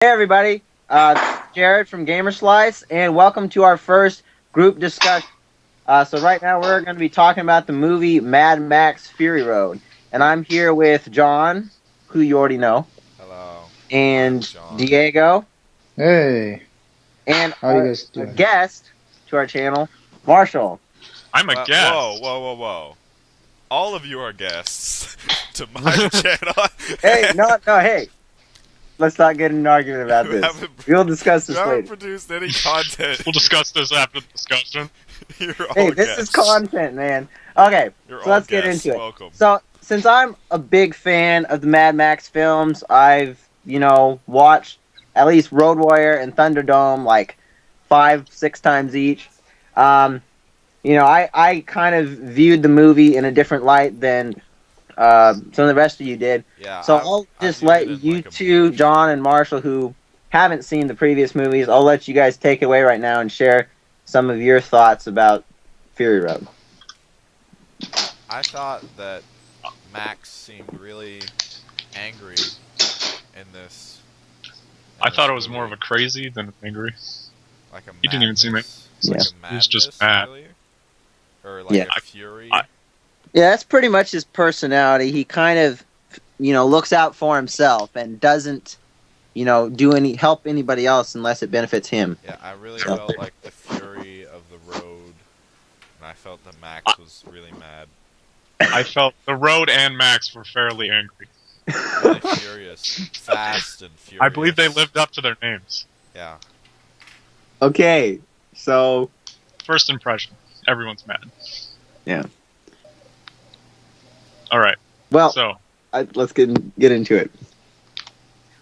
Hey everybody, Jared from Gamerslice, and welcome to our first group discussion. So right now we're going to be talking about the movie Mad Max Fury Road, and I'm here with John, who you already know, Hello. and John. Diego, Hey, and how you a guys doing? guest to our channel, Marshall. I'm a guest. Whoa. All of you are guests to my channel. Hey, hey. Let's not get in an argument about this. We'll discuss You this haven't later. produced any content. We'll discuss this after the discussion. You're all Hey, this guests. is content, man. Okay, You're so all let's get guests. into it. Welcome. So, since I'm a big fan of the Mad Max films, I've, watched at least Road Warrior and Thunderdome like 5-6 times each. I kind of viewed the movie in a different light than some of the rest of you did. Yeah, So I've- I'll I just viewed let it in, you like, a two, movie. John and Marshall, who haven't seen the previous movies, I'll let you guys take it away right now and share some of your thoughts about Fury Road. I thought that Max seemed really angry in this. I thought it was more of a crazy than angry. Like a He didn't even seem madness, Yeah. like a He was just madness, mad. really? Or like Yeah. a fury. Yeah, that's pretty much his personality. He kind of, looks out for himself and doesn't, help anybody else unless it benefits him. Yeah, I really So- felt like the fury of the road, and I felt that Max was really mad, I felt the Road and Max were fairly angry. really furious, fast and furious. I believe they lived up to their names. Yeah, Okay, so First impression, everyone's mad. Yeah. All right. well, So let's get into it.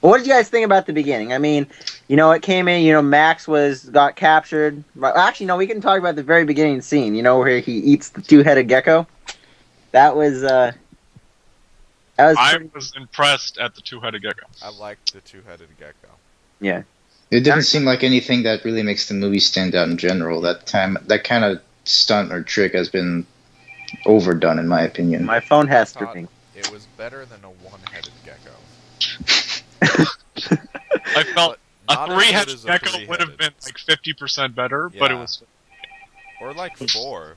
Well, what did you guys think about the beginning? I mean, it came in. Max got captured. Actually, no, we can talk about the very beginning scene. Where he eats the two-headed gecko. That was. I was impressed at the two-headed gecko. I liked the two-headed gecko. Yeah. It didn't seem like anything that really makes the movie stand out in general. That kind of stunt or trick has been overdone, in my opinion. My phone has Thought to ring. it was better than a one-headed gecko. I felt But a not as good three-headed as a gecko would have three-headed. been like 50% better, but it Yeah. was Or like four.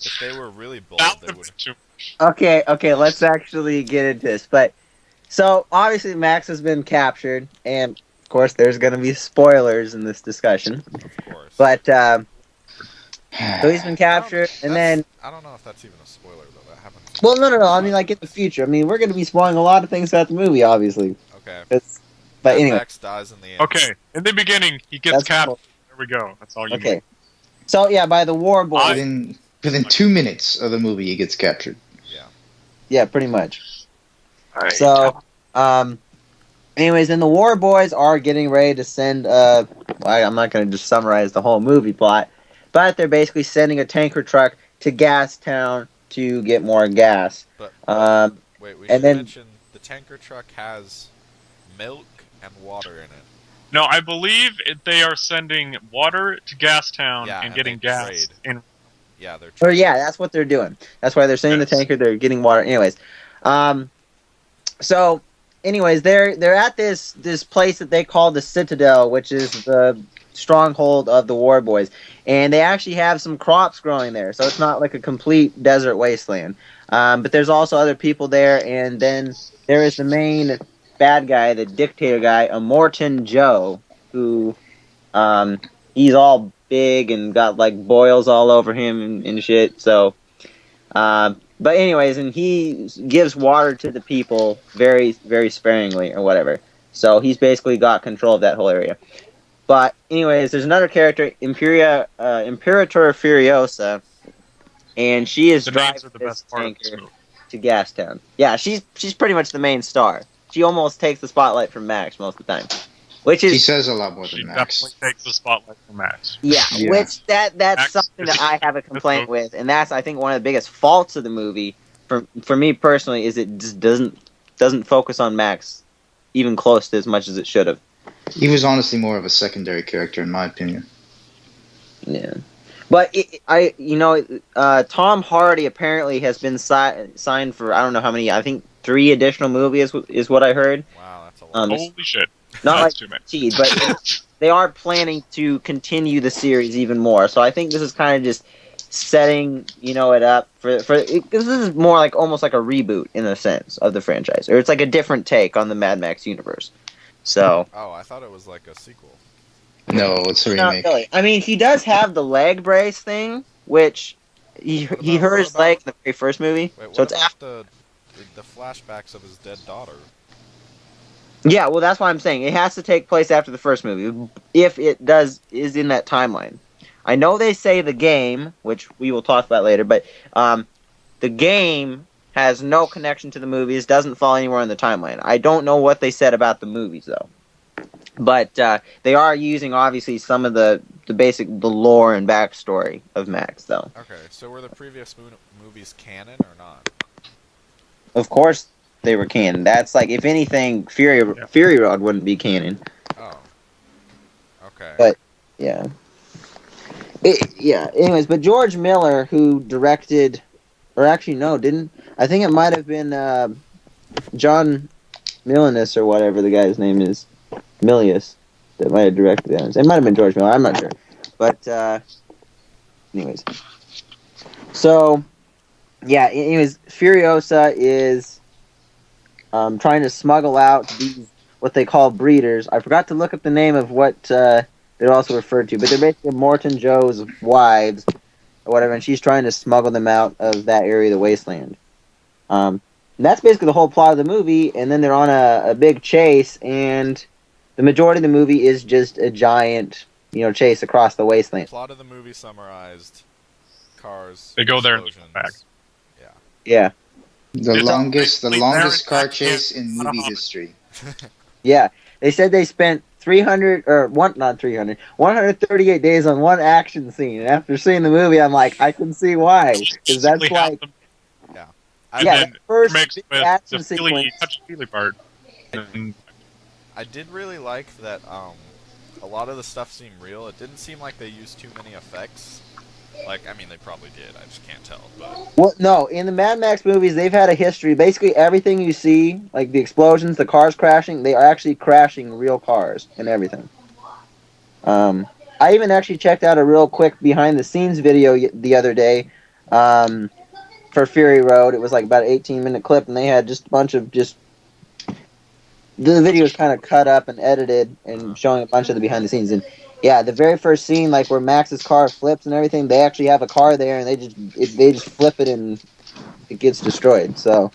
If they were really bold, that they would have would. been too much. Okay, let's actually get into this. But so obviously Max has been captured, and of course there's going to be spoilers in this discussion. Of course. But so he's been captured, and then I don't know if that's even a spoiler though. That happens. well, no. I mean, like in the future. I mean, we're going to be spoiling a lot of things about the movie, obviously. Okay. But Mad anyway, Max dies in the end. Okay, in the beginning, he gets That's captured. cool. There we go. That's all you okay. need. So yeah, by the War Boys. Within 2 minutes of the movie, he gets captured. Yeah, pretty much. So, anyways, then the War Boys are getting ready to send. I'm not going to just summarize the whole movie plot, but they're basically sending a tanker truck to Gas Town to get more gas. But wait, we and should then- mention the tanker truck has milk and water in it. No, I believe they are sending water to Gastown Yeah, and and getting they gas. trade. In Yeah, they're. Or yeah, that's what they're doing. That's why they're sending the Yes. tanker. They're getting water. Anyways, so anyways, they're at this place that they call the Citadel, which is the stronghold of the War Boys, and they actually have some crops growing there, so it's not like a complete desert wasteland. But there's also other people there, and then there is the main bad guy, the dictator guy, Immortan Joe, who he's all big and got like boils all over him and shit. So, but anyways, and he gives water to the people very, very sparingly or whatever. So he's basically got control of that whole area. But anyways, there's another character, Imperator Furiosa, and she is the driving names are the this best part of this tanker movie. to Gastown. Yeah, she's pretty much the main star. She almost takes the spotlight from Max most of the time, which He is says a lot more She than Max. definitely takes the spotlight from Max. yeah, Yeah. which that's Max something that is- I have a complaint with, and that's I think one of the biggest faults of the movie for me personally is it just doesn't focus on Max even close to as much as it should have. He was honestly more of a secondary character, in my opinion. Yeah, but Tom Hardy apparently has been signed for I don't know how many. I think 3 additional movies is what I heard. Wow, that's a lot. Holy shit. Not like That's too many. guaranteed, but they are planning to continue the series even more. So I think this is kind of just setting it up because this is more like almost like a reboot in a sense of the franchise, or it's like a different take on the Mad Max universe. So Oh, I thought it was like a sequel. No, it's a not remake. really. I mean, he does have the leg brace thing, which he hurt his leg in the very first movie. Wait, what So it's about after. the flashbacks of his dead daughter? Yeah, well, that's why I'm saying it has to take place after the first movie, if it is in that timeline. I know they say the game, which we will talk about later, but the game has no connection to the movies, doesn't fall anywhere in the timeline. I don't know what they said about the movies though, but they are using obviously some of the lore and backstory of Max though. Okay, so were the previous movies canon or not? Of course, they were canon. That's like, if anything, Fury Road wouldn't be canon. Oh. Okay. But yeah. Anyways, but George Miller, who directed, or actually no, didn't. I think it might have been John Milius or whatever the guy's name is, Milius, that might have directed that. It might have been George Miller. I'm not sure. But anyways, so yeah. Anyways, Furiosa is trying to smuggle out these what they call breeders. I forgot to look up the name of what they're also referred to, but they're basically Morton Joe's wives or whatever, and she's trying to smuggle them out of that area of the wasteland. And that's basically the whole plot of the movie, and then they're on a big chase, and the majority of the movie is just a giant, chase across the wasteland. Plot of the movie summarized: cars. They go there and explosions. come back. Yeah. The It's longest basically car Baron chase in Cohen. movie history. Yeah. They said they spent 138 days on one action scene. And after seeing the movie, I'm like, I can see why. Because that's Basically like, And yeah, then the first mixed big with action the feely, sequence. touchy-feely part. And I did really like that. A lot of the stuff seemed real. It didn't seem like they used too many effects. Like, I mean, they probably did. I just can't tell. But Well, no, in the Mad Max movies, they've had a history. Basically, everything you see, like the explosions, the cars crashing, they are actually crashing real cars and everything. I even actually checked out a real quick behind-the-scenes video the other day for Fury Road. It was like about an 18-minute clip, and they had just a bunch of the video was kind of cut up and edited and showing a bunch of the behind-the-scenes. And yeah, the very first scene, like where Max's car flips and everything, they actually have a car there, and they just flip it and it gets destroyed. So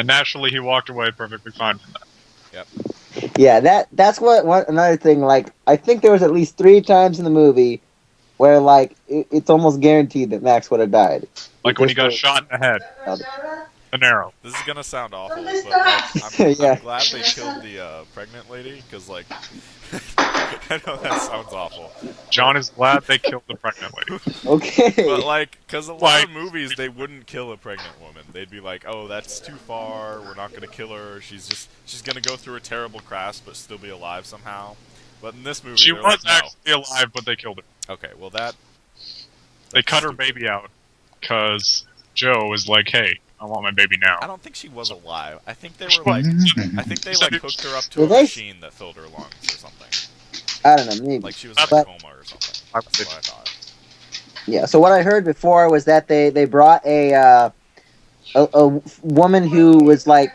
naturally, he walked away perfectly fine from that. yeah, that's what another thing. Like, I think there was at least 3 times in the movie where like it's almost guaranteed that Max would have died. Like when he got shot in the head. An arrow. this is gonna sound awful, but like, Yeah. I'm glad they killed the pregnant lady, because like, I know that sounds awful. John is glad they killed the pregnant lady. But Okay. like, because a lot of movies, they wouldn't kill a pregnant woman. They'd be like, "Oh, that's too far. We're not gonna kill her. She's gonna go through a terrible crash, but still be alive somehow." But in this movie, She they're was like, actually alive, but they killed her. "No." Okay, well that They cut her baby out because Joe was like, "Hey, I want my baby now." I don't think she was alive. I think they were like, I think they like hooked her up to Well, a they- machine that filled her lungs or something. I don't know, maybe. Like she was in a But- coma or something. That's what I thought. Yeah, so what I heard before was that they brought a woman who was like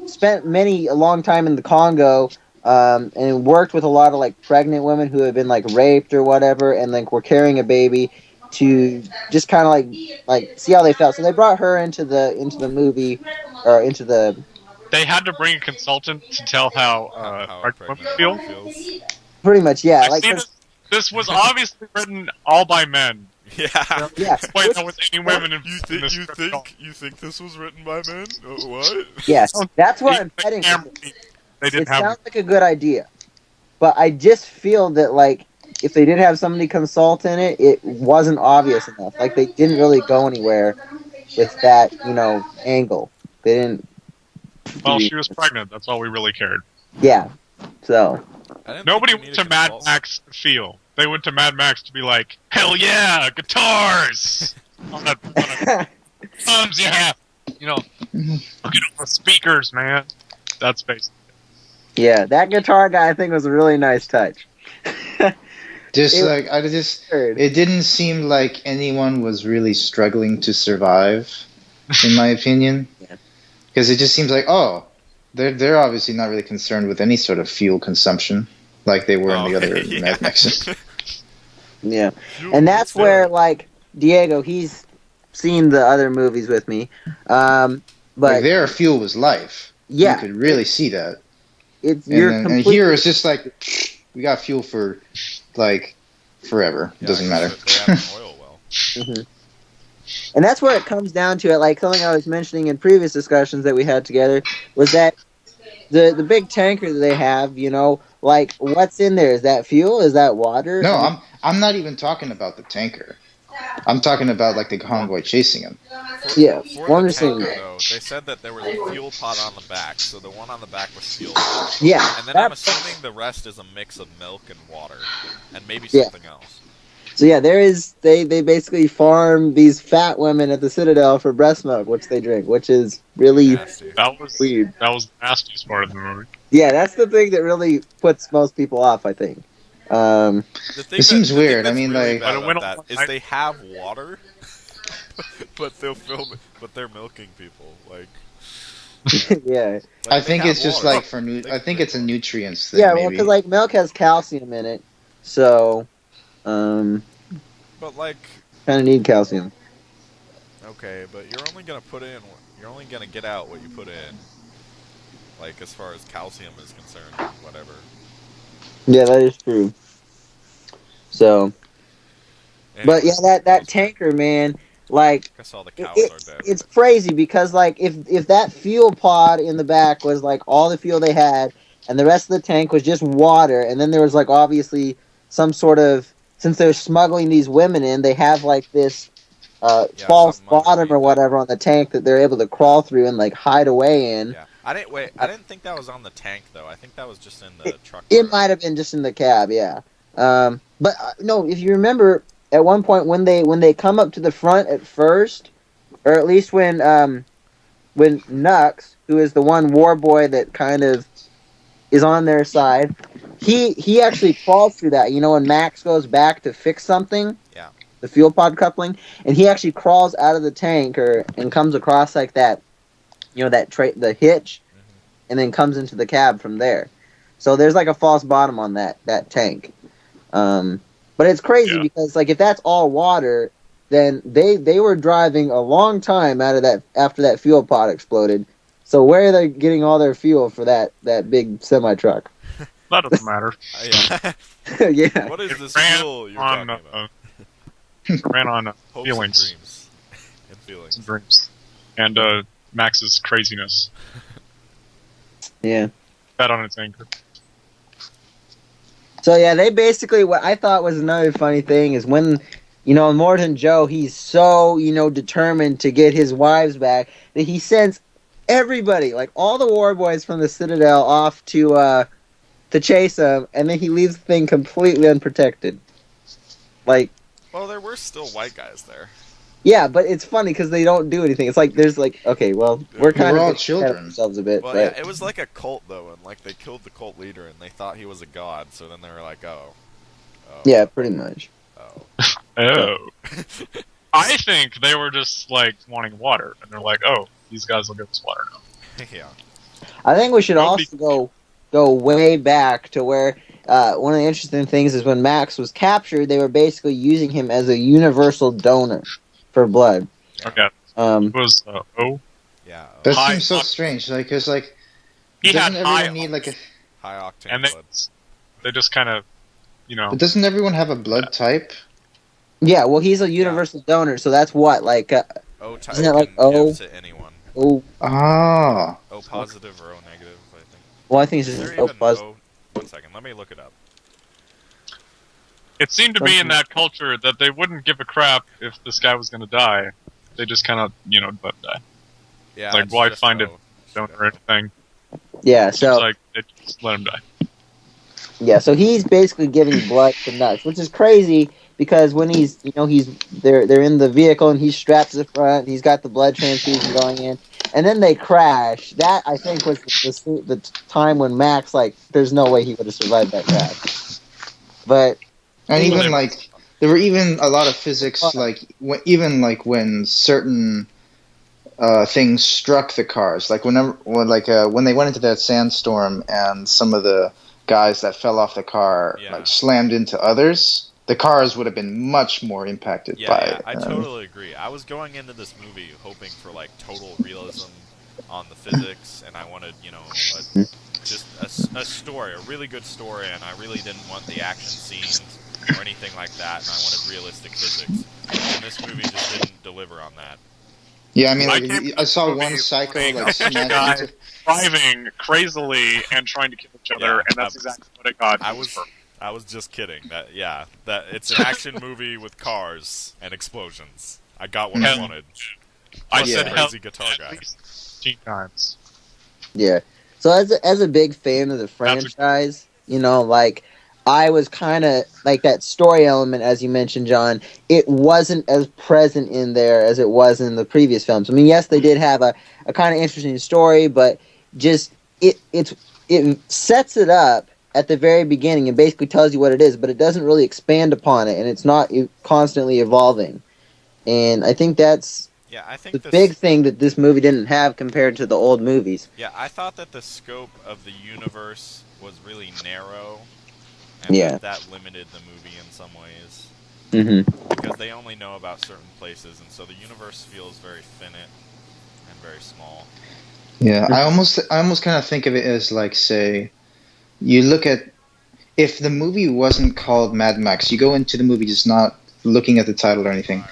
spent a long time in the Congo and worked with a lot of like pregnant women who had been like raped or whatever, and like were carrying a baby to just kind of like see how they felt. So they brought her into the movie or into the They had to bring a consultant to tell how How a pregnant women pregnant feel. woman feels. pretty much yeah. I Like see this was obviously written all by men. Yeah. yeah, Wait, there was any women in You this think script at all. you think this was written by men? What? yeah. That's what Even I'm the heading. camera with. team, They It didn't have. sounds like a good idea, but I just feel that like if they did have somebody consult in it, it wasn't obvious enough. Like they didn't really go anywhere with that, angle. They didn't. Well, she was pregnant. That's all we really cared. Yeah. So I didn't Nobody think we went to needed Mad consultants. Max to feel. They went to Mad Max to be like, hell yeah, guitars! on a drums, yeah! Look at all the speakers, man. That's basically Yeah, that guitar guy I think was a really nice touch. It didn't seem like anyone was really struggling to survive, in my opinion. Yeah. Because it just seems like, oh, they're obviously not really concerned with any sort of fuel consumption like they were in the other Mad Max. Yeah, and that's where like Diego, he's seen the other movies with me, but like their fuel was life. Yeah, you could really see that. And here it's just like we got fuel for like forever. It doesn't matter. They have an oil well. Mm-hmm. And that's where it comes down to it. Like something I was mentioning in previous discussions that we had together was that the big tanker that they have, you know, like what's in there? Is that fuel? Is that water? No, I'm not even talking about the tanker. I'm talking about like the convoy chasing him. Yeah, For the tanker, though, they said that there was a fuel pod on the back, so the one on the back was fuel. Yeah, and then I'm assuming the rest is a mix of milk and water, and maybe something else. So yeah, there is. They basically farm these fat women at the Citadel for breast milk, which they drink, which is really weird. That was the nastiest part of the movie. Yeah, that's the thing that really puts most people off, I think. It seems weird. I mean, really like, is they have water, but they're milking people. Like, yeah. Like I think it's just water. like I think it's a nutrients thing. Yeah, well, because like milk has calcium in it, so but like, kind of need calcium. Okay, but you're only gonna get out what you put in. Like as far as calcium is concerned, whatever. Yeah, that is true. So, but yeah, that tanker, man, like, I guess all the cows are dead. It's crazy because like if that fuel pod in the back was like all the fuel they had, and the rest of the tank was just water, and then there was like obviously some sort of, since they're smuggling these women in, they have like this false bottom or whatever on the tank that they're able to crawl through and like hide away in. Yeah. I didn't think that was on the tank though. I think that was just in the truck. It might have been just in the cab, yeah. But no, if you remember, at one point when they come up to the front at first, or at least when Nux, who is the one war boy that kind of is on their side, he actually crawls through that. You know, when Max goes back to fix something, yeah, the fuel pod coupling, and he actually crawls out of the tanker and comes across like that. You know, the hitch, and then comes into the cab from there. So there's like a false bottom on that tank. But it's crazy because like if that's all water, then they were driving a long time out of that after that fuel pod exploded. So where are they getting all their fuel for that big semi truck? That doesn't matter. Yeah. Yeah. What is this fuel you're talking about? It ran on Hopes feelings. and dreams. And feelings. And dreams. And Max's craziness. Yeah. Bet on its anchor. So yeah, they basically, what I thought was another funny thing is when, you know, Morton Joe, he's so, you know, determined to get his wives back that he sends everybody, like all the war boys from the Citadel, off to chase him, and then he leaves the thing completely unprotected. Like, well, there were still white guys there. yeah, but it's funny because they don't do anything. It's like there's like, okay, well, we're kind of all children ourselves a bit. Well, but yeah, it was like a cult though, and like they killed the cult leader, and they thought he was a god. So then they were like, oh. Yeah, pretty much. Oh. I think they were just like wanting water, and they're like, oh, these guys will give us water now. Yeah. I think we should also go way back to where one of the interesting things is when Max was captured, they were basically using him as a universal donor for blood. Okay. It was O. Yeah. That seems so strange, like, cause like, he doesn't had everyone need like a high octane and blood. they just kind of, you know. But doesn't everyone have a blood type? Yeah, well, he's a universal donor, so that's what, like, O type isn't it like can O? give to anyone. O. Ah. O positive or O negative, I think. Well, I think it's Is just there O even positive. O? 1 second, let me look it up. It seemed to be in that culture that they wouldn't give a crap if this guy was going to die. They just kind of, you know, let him die. Yeah. Like, why just find O. it donor or anything? Yeah, It's so like, just let him die. yeah, so he's basically giving blood to Nuts, which is crazy because when he's, you know, they're in the vehicle and he's strapped to the front, he's got the blood transfusion going in, and then they crash. That I think was the time when Max, like, there's no way he would have survived that crash. But And Anyway. even like there were even a lot of physics, like even like when certain things struck the cars, like when they went into that sandstorm and some of the guys that fell off the car like slammed into others, the cars would have been much more impacted by it. I totally agree. I was going into this movie hoping for like total realism on the physics, and I wanted, just a story, a really good story, and I really didn't want the action scenes or anything like that, and I wanted realistic physics. And this movie just didn't deliver on that. Yeah, I mean, I saw one psycho like smash into driving crazily and trying to kill each other, and that's exactly what it got. I was just kidding. That it's an action movie with cars and explosions. I got what I wanted. I said crazy guitar guy. At least 15 times. yeah. So as a big fan of the franchise, like, I was kind of like that story element, as you mentioned, John. It wasn't as present in there as it was in the previous films. I mean, yes, they did have a kind of interesting story, but just it sets it up at the very beginning and basically tells you what it is, but it doesn't really expand upon it, and it's not constantly evolving. And I think that's the big thing that this movie didn't have compared to the old movies. Yeah, I thought that the scope of the universe was really narrow. And that limited the movie in some ways. Mm-hmm. Because they only know about certain places, and so the universe feels very finite and very small. Yeah, I almost kind of think of it as like, say, you look at, if the movie wasn't called Mad Max, you go into the movie just not looking at the title or anything.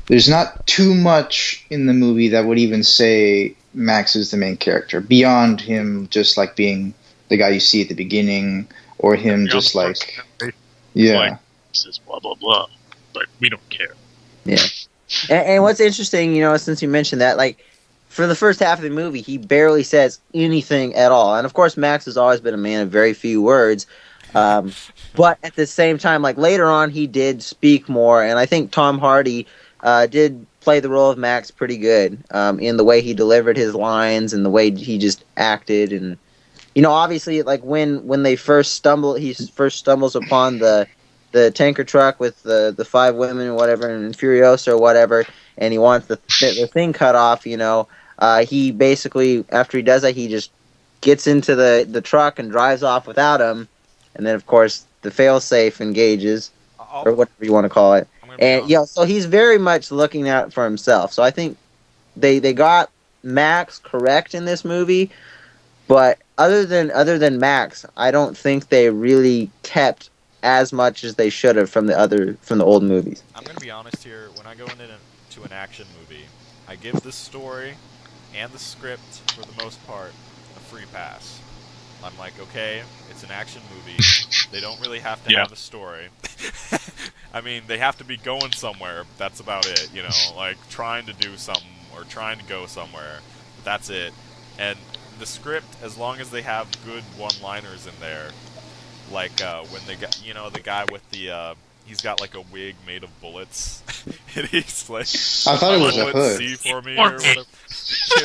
There's not too much in the movie that would even say Max is the main character, beyond him just like being the guy you see at the beginning, or him just like, like, this is blah blah blah, but we don't care. Yeah. And what's interesting, since you mentioned that, like, for the first half of the movie, he barely says anything at all. And of course, Max has always been a man of very few words. But at the same time, like, later on, he did speak more, and I think Tom Hardy did play the role of Max pretty good in the way he delivered his lines and the way he just acted. And obviously, like, when he first stumbles upon the tanker truck with the 5 women or whatever, and Furiosa or whatever, and he wants the thing cut off. He basically, after he does that, he just gets into the truck and drives off without him, and then of course the failsafe engages, or whatever you want to call it. And so he's very much looking out for himself. So I think they got Max correct in this movie, but other than Max, I don't think they really kept as much as they should have from the old movies. I'm gonna be honest here. When I go into an action movie, I give the story and the script, for the most part, a free pass. I'm like, okay, it's an action movie. They don't really have to have a story. I mean, they have to be going somewhere. That's about it, like trying to do something or trying to go somewhere. But that's it. And the script, as long as they have good one-liners in there, like when they got, the guy with the, he's got like a wig made of bullets, and he's like, I thought it was a hood. See for me or whatever.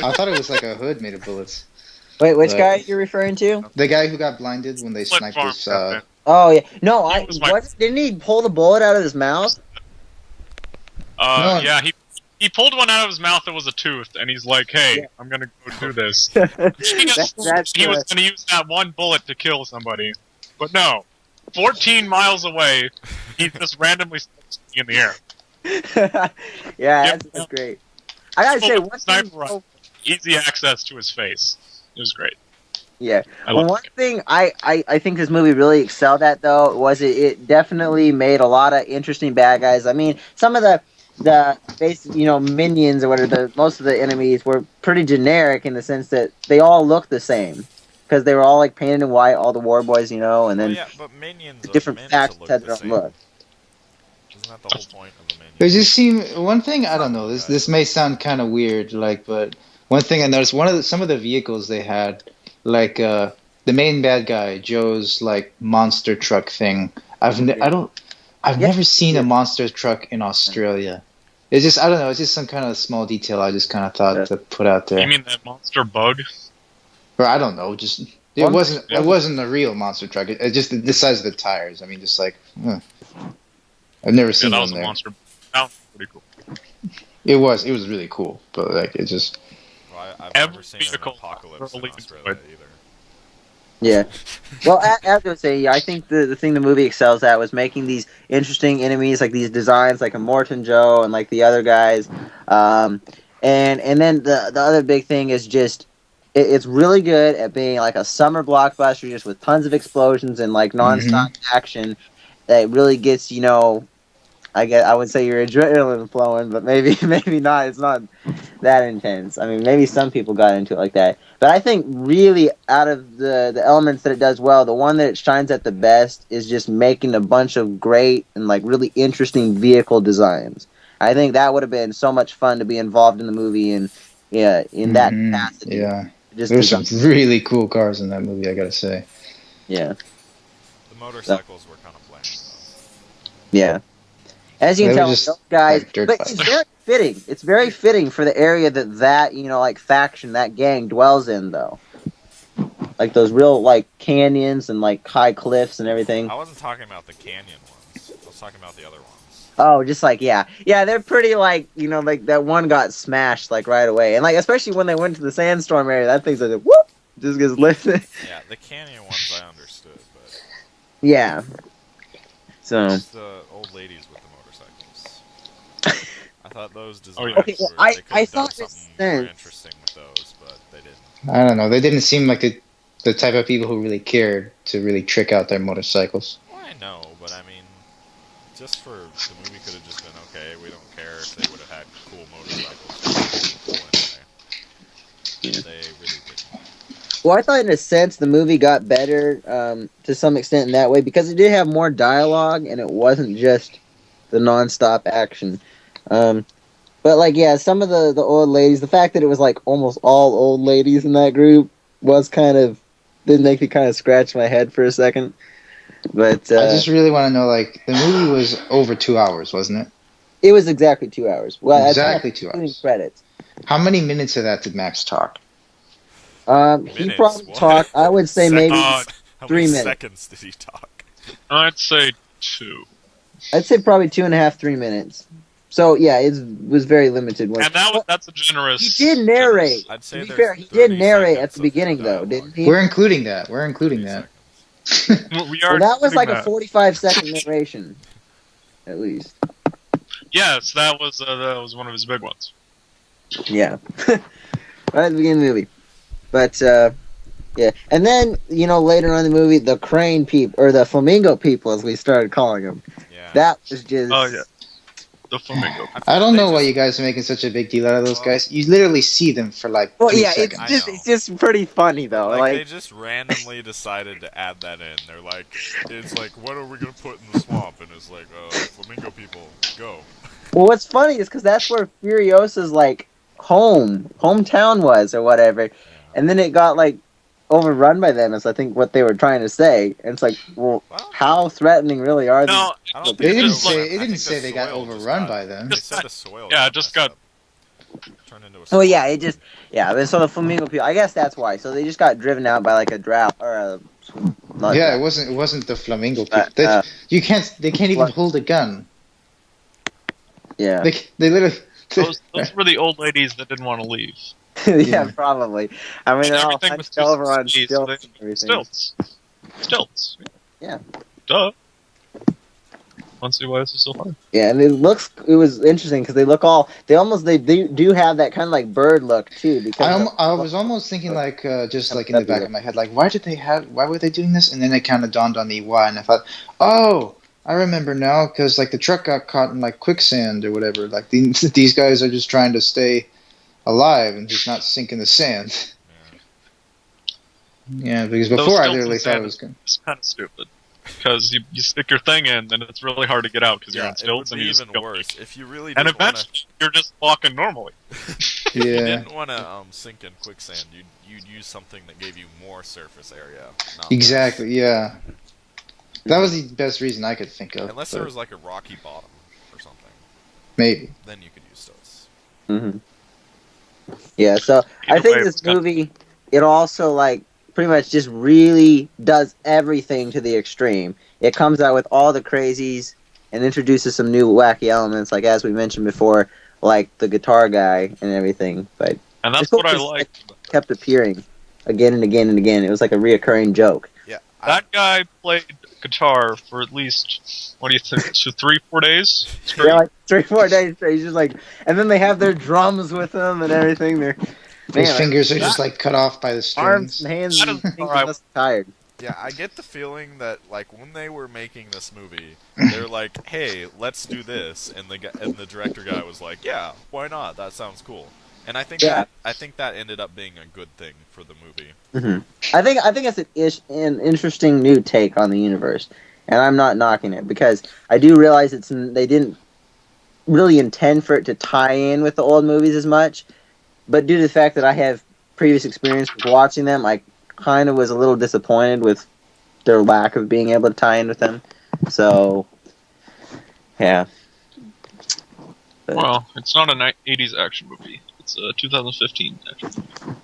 I thought it was like a hood made of bullets. Wait, which guy you're referring to? The guy who got blinded when they sniped his. Oh yeah, no, didn't he pull the bullet out of his mouth? No. Yeah, he pulled one out of his mouth that was a tooth, and he's like, "Hey, I'm gonna go do this." He was gonna use that one bullet to kill somebody, but no. 14 miles away, he just randomly starts in the air. Yeah, that's great. I gotta say, one thing, easy access to his face. It was great. Yeah. One thing I think this movie really excelled at, though, was it definitely made a lot of interesting bad guys. I mean, some of the basic, minions or whatever, most of the enemies were pretty generic in the sense that they all look the same. Because they were all like painted in white, all the war boys, and then but minions different factions had their own look. Isn't that the whole point of the minions? It just seemed, one thing, I don't know, this may sound kind of weird, but one thing I noticed, some of the vehicles they had, like the main bad guy, Joe's like monster truck thing. I've never seen a monster truck in Australia. It's just I don't know. It's just some kind of small detail I just kind of thought to put out there. You mean that monster bug? Or I don't know. Just it wasn't a real monster truck. It just the size of the tires. I mean, just like I've never seen that one was a there. monster. That was pretty cool. It was really cool, but like it just. Well, I've Every never seen an vehicle apocalypse in really Australia enjoyed. either. Yeah. Well, as I was saying, I think the thing the movie excels at was making these interesting enemies, like these designs, like a Morton Joe and like the other guys. And then the other big thing is just it's really good at being like a summer blockbuster, just with tons of explosions and like nonstop action that really gets I would say your adrenaline flowing, but maybe not. It's not that intense. I mean, maybe some people got into it like that. But I think really out of the elements that it does well, the one that it shines at the best is just making a bunch of great and like really interesting vehicle designs. I think that would have been so much fun to be involved in the movie and in that capacity. Yeah. Just There's some really cool cars in that movie, I gotta say. Yeah. The motorcycles were kind of bland, though. Yeah. As you can They were tell, just, those guys, like, dirt but bikes. it's very fitting. It's very fitting for the area that like faction, that gang dwells in, though. Like those real like canyons and like high cliffs and everything. I wasn't talking about the canyon ones. I was talking about the other ones. Oh, just like yeah, they're pretty like like that one got smashed like right away, and like especially when they went to the sandstorm area, that thing's like whoop, just gets lifted. Yeah, the canyon ones I understood, but Yeah. So. just the old ladies with the motorcycles. I thought those designs Okay, well, were, they could I have done thought it something more sense. interesting with those, but they didn't. I don't know. They didn't seem like the type of people who really cared to really trick out their motorcycles. Well, I know, but I mean, just for the movie could have just been okay. We don't care if they would have had cool motorcycles. Anyway. They really didn't. Well, I thought in a sense the movie got better to some extent in that way because it did have more dialogue and it wasn't just the nonstop action. But like yeah, some of the old ladies, the fact that it was like almost all old ladies in that group was did make me kind of scratch my head for a second. But I just really want to know, like, the movie was over 2 hours, wasn't it? it was exactly 2 hours. Well, Exactly 2 including hours. credits. How many minutes of that did Max talk? He Minutes, probably what? talked. I would say maybe How 3 many minutes. seconds did he talk? I'd say 2. I'd say probably 2.5, 3 minutes. So yeah, it was very limited. And that's a generous. He did narrate. I'd say To be there's fair, he 30 did narrate at seconds the of beginning, though, dialogue. didn't he? We're including that. We're including 30 that. seconds. We are Well, that was like doing a 45-second narration, at least. Yes, that was one of his big ones. Yeah, right at the beginning of the movie. But yeah, and then later on in the movie, the crane people or the flamingo people, as we started calling them, Yeah. that was just. Oh yeah, the flamingo. I don't They know why just- you guys are making such a big deal out of those guys. You literally see them for like Well, 3 yeah, seconds. I it's know. just pretty funny though. Like, Like, they just randomly decided to add that in. They're like, it's like, what are we gonna put in the swamp? And it's like, flamingo people, go. well, what's funny is because that's where Furiosa's like hometown was or whatever, and then it got like overrun by them. Is I think what they were trying to say. And it's like, well, Well, how threatening really are No, I don't They think didn't was say- like- it I didn't think say the they got soil just overrun by them. They said the soil. Yeah, got just messed got- up. Turned into a. Well, yeah, swamp. it just but so the flamingo people. I guess that's why. So they just got driven out by like a drought or a. Not Yeah, drought. it wasn't the flamingo people. Uh, They can't even what? hold a gun. Yeah. They literally. those were the old ladies that didn't want to leave. Yeah, probably. I mean, they're all Everything was hunched too over on steep, stilts so and everything. Stilts. Yeah. Duh. Want to see why this is so hard? Yeah, and it was interesting because they do have that kind of like bird look too. Because I was almost thinking like just like in the back of my head, like why were they doing this? And then it kind of dawned on me why, and I thought, oh, I remember now, because like the truck got caught in like quicksand or whatever. Like these guys are just trying to stay alive and just not sink in the sand. Yeah, because Those before I stilts literally and thought it sand was good. It's kind of stupid. Because you stick your thing in, then it's really hard to get out because you're Yeah, on it would stilts and be you just even go worse deep. if you really And didn't want eventually, you're just walking normally. you Yeah. didn't want to sink in quicksand. You'd use something that gave you more surface area. Not Exactly. Yeah. That was the best reason I could think less. of. Unless but- there was like a rocky bottom or something. Maybe. then you could use those. Mm-hmm. Yeah, so I Either think way, this it's got- movie, it also like pretty much just really does everything to the extreme. It comes out with all the crazies and introduces some new wacky elements, like as we mentioned before, like the guitar guy and everything. But And that's this whole what I just, like. kept appearing again and again and again. It was like a reoccurring joke. Yeah, That guy played guitar for at least, what do you think, 3-4 days? Yeah, like 3-4 days straight. He's just like, and then they have their drums with them and everything. They're His man, fingers are just like cut off by the arms strings. and hands. That And is things alright. are just tired. yeah, I get the feeling that like when they were making this movie, they're like, "Hey, let's do this," and the director guy was like, "Yeah, why not? That sounds cool." And I think Yeah. that ended up being a good thing for the movie. I think it's an interesting new take on the universe, and I'm not knocking it because I do realize they didn't really intend for it to tie in with the old movies as much, but due to the fact that I have previous experience with watching them, I kind of was a little disappointed with their lack of being able to tie in with them. So, yeah. But, Well, it's not an 80s action movie. It's a 2015 action movie.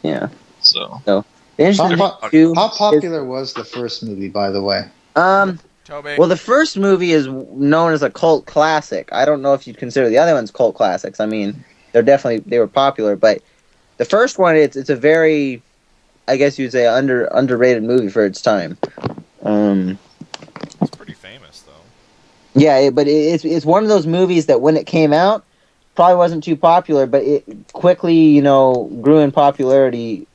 yeah. So, The interesting How, thing, too, how is- popular was the first movie, by the way? Toby. Well, the first movie is known as a cult classic. I don't know if you'd consider the other ones cult classics. I mean, they were popular, but the first one, it's a very, I guess you'd say, underrated movie for its time. It's pretty famous though. Yeah, but it's one of those movies that when it came out, probably wasn't too popular, but it quickly, grew in popularity.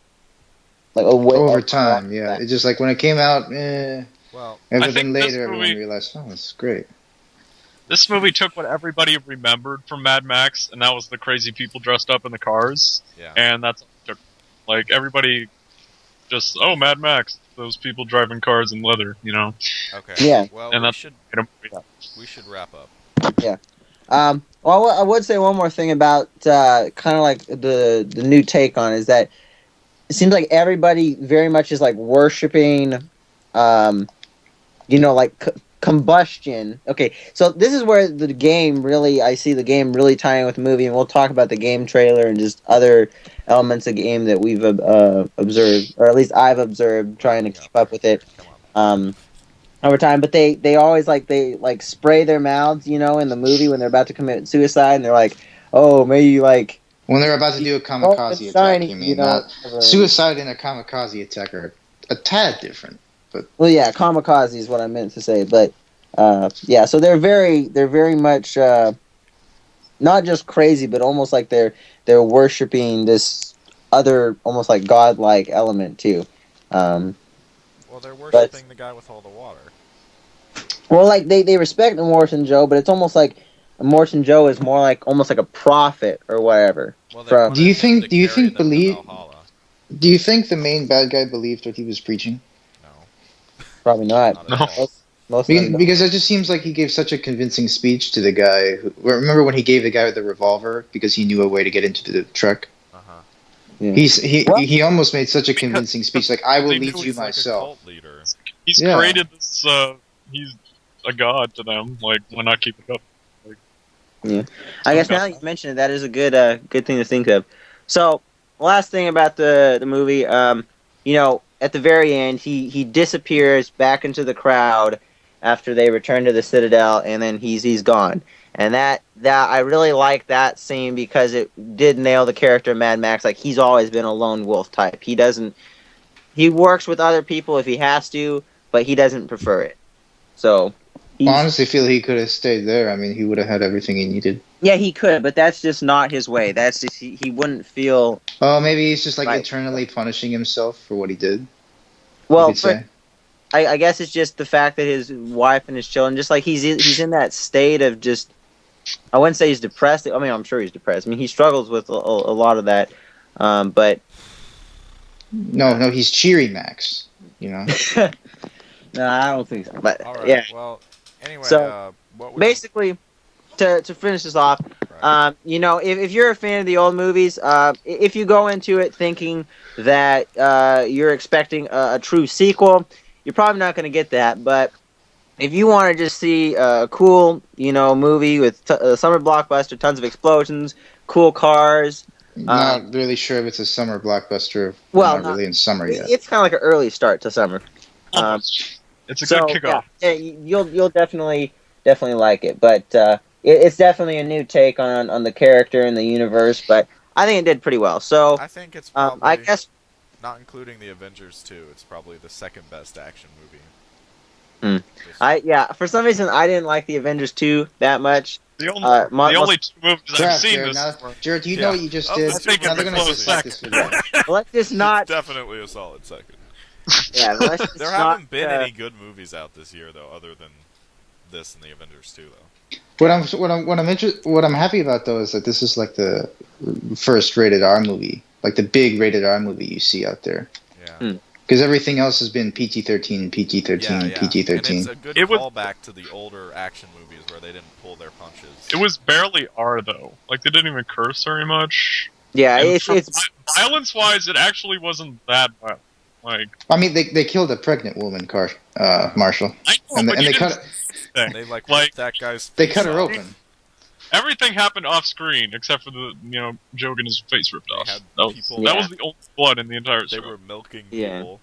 Like Over time, yeah. It's just like when it came out, Well, and I then think this later everyone movie- realized, oh, this is great. this movie took what everybody remembered from Mad Max, and that was the crazy people dressed up in the cars. yeah. And that's what it took. Like, everybody just, oh, Mad Max, those people driving cars in leather, Okay. Yeah. Well, And we that's- should we should wrap up. Well, I would say one more thing about kind of like the new take on it is that it seems like everybody very much is like worshiping, combustion. Okay, so this is where I see the game really tying with the movie, and we'll talk about the game trailer and just other elements of game that we've observed, or at least I've observed, trying to keep up with it. Come on. Over time, but they always they spray their mouths, in the movie when they're about to commit suicide, and they're like, "Oh, maybe When they're about to do a kamikaze attack, shiny, you mean? Not whatever." suicide and a kamikaze attack are a tad different. Well, yeah, kamikaze is what I meant to say, but yeah. So they're very much not just crazy, but almost like they're worshiping this other almost like godlike element too. Well, they're worshiping the guy with all the water. Well, like they respect Immortan Joe, but it's almost like Immortan Joe is more like almost like a prophet or whatever. Well, they From- wanted Do you him think- to do you carry think them to believe- Valhalla. Do you think the main bad guy believed what he was preaching? No. Probably not. Not at all. Most of them don't. Because it just seems like he gave such a convincing speech to the guy. Remember when he gave the guy the revolver because he knew a way to get into the truck? Uh-huh. Yeah. He almost made such a convincing speech, like I will They lead knew you He's like a myself. cult leader. He's Yeah. created this, he's a god to them. Like, why not keep it up? I guess now that you mention it, that is a good thing to think of. So, last thing about the movie, at the very end, he disappears back into the crowd after they return to the Citadel, and then he's gone. And that I really like that scene because it did nail the character of Mad Max. Like, he's always been a lone wolf type. He works with other people if he has to, but he doesn't prefer it. So, I honestly feel he could have stayed there. I mean, he would have had everything he needed. yeah, he could, but that's just not his way. That's just he wouldn't feel Oh, maybe he's just like Right. eternally punishing himself for what he did. well. you could say. I guess it's just the fact that his wife and his children, just like he's in that state of just, I wouldn't say he's depressed. I mean, I'm sure he's depressed. I mean, he struggles with a lot of that, but No, he's cheery Max. no, I don't think so. But All right. yeah, Well, anyway, So, what would basically, to finish this off, right. if you're a fan of the old movies, if you go into it thinking that you're expecting a true sequel, you're probably not going to get that. But if you want to just see a cool, movie with a summer blockbuster, tons of explosions, cool cars. Not really sure if it's a summer blockbuster. Well, not really in summer yet. It's kind of like an early start to summer. It's a good kickoff. Yeah, you'll definitely like it, but it's definitely a new take on the character and the universe. But I think it did pretty well. So I think it's probably, I guess, not including the Avengers 2, it's probably the second best action movie. For some reason I didn't like the Avengers 2 that much. The only two movies I've seen Jared, this. Jared, you know what you just did? I think Now it's they're a gonna close dislike this video. Let's just not. Definitely a solid second. Yeah, let's just There not, haven't been any good movies out this year though, other than this and the Avengers 2 though. What I'm happy about though is that this is like the first rated R movie, like the big rated R movie you see out there. Yeah. Because everything else has been PG-13, PG-13, Yeah. PG-13. And it's a good callback to the older action movies where they didn't pull their punches. It was barely R though. Like they didn't even curse very much. Yeah, And it's violence-wise, it actually wasn't that violent. Like I mean, they killed a pregnant woman, Marshall. I know, And but they you cut didn't it. They like ripped that guy's They face cut her off. open. everything happened off screen except for the Joe getting his face ripped off. had That people- was the only blood in the entire They show. were milking Yeah. people.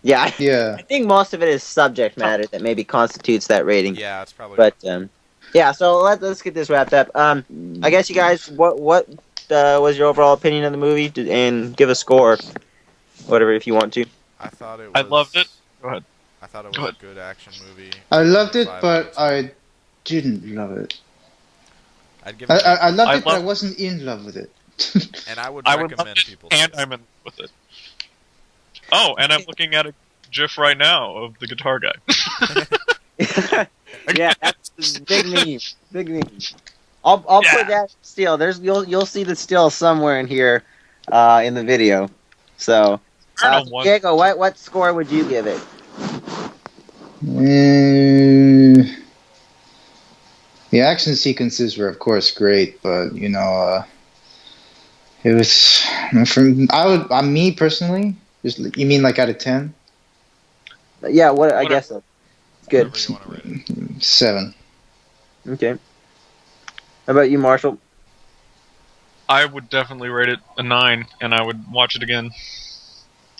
yeah. Yeah. I think most of it is subject matter that maybe constitutes that rating. Yeah, it's probably. But yeah, so let's get this wrapped up. I guess you guys, what was your overall opinion of the movie, and give a score, whatever, if you want to. I thought it was. I loved it. Go ahead. I thought it Go was ahead. a good action movie. I loved it, 5 but out of 10. I didn't love it. I'd give it. I loved I it, but I love- wasn't in love with it. and I would I would love recommend it, people. and see it. I'm in love with it. Oh, and I'm looking at a GIF right now of the guitar guy. Yeah, that's big meme. Big meme. I'll put that still. You'll see the still somewhere in here, in the video. So, Diego, what score would you give it? The action sequences were, of course, great, but it was me personally. You mean like out of 10? Yeah, I guess so. It's good. Whatever you want to rate it. 7. Okay. How about you, Marshall? I would definitely rate it a 9, and I would watch it again.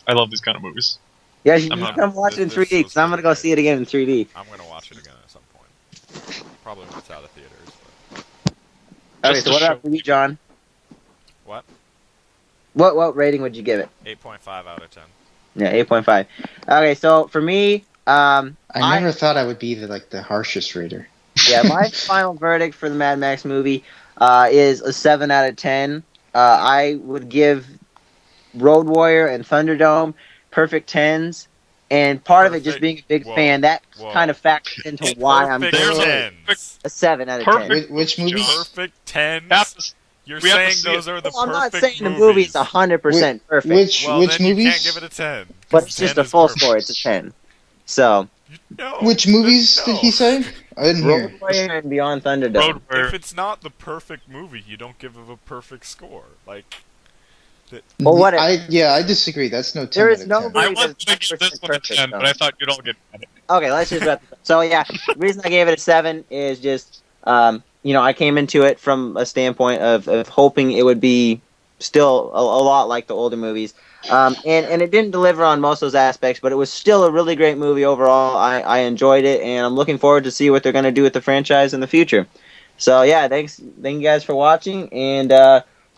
I love these kind of movies. Yeah, you I'm can not- come watch it in this 3D, was because I'm going to go pretty see it again in 3D. I'm gonna watch it again at some point. Probably when it's out of theaters. Okay, Just so to what show about for you, John? What? What rating would you give it? 8.5 out of 10. Yeah, 8.5. Okay, so for me, I never thought I would be the harshest rater. yeah, my final verdict for the Mad Max movie is a 7 out of 10. I would give Road Warrior and Thunderdome perfect 10s, and part of it just Perfect. being a big Whoa. fan, that Whoa. kind of factors into why I'm Perfect giving There's it 10s. a 7 out of 10. Perfect. Which movie? Perfect 10s. Have to- You're we have to saying see those it. are the Well, I'm not perfect saying the movie's movies. 100% perfect, Well, Which then movies? you can't give it a 10. but it's just a full score. It's a 10. So, No. Which movies did he say? I didn't hear. Road Warrior and Beyond Thunderdome. Road Warrior. If it's not the perfect movie, you don't give it a perfect score. Well, whatever. I disagree. That's no 10 There is out of no 10. movie I was that's going to give this one a 100% 10, but I thought you'd all get mad at me. Okay, let's just wrap this up. So yeah, the reason I gave it a 7 is just, I came into it from a standpoint of hoping it would be still a lot like the older movies. And it didn't deliver on most of those aspects, but it was still a really great movie overall. I enjoyed it, and I'm looking forward to see what they're going to do with the franchise in the future. So yeah, thank you guys for watching, and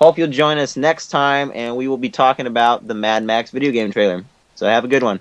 hope you'll join us next time, and we will be talking about the Mad Max video game trailer. So have a good one.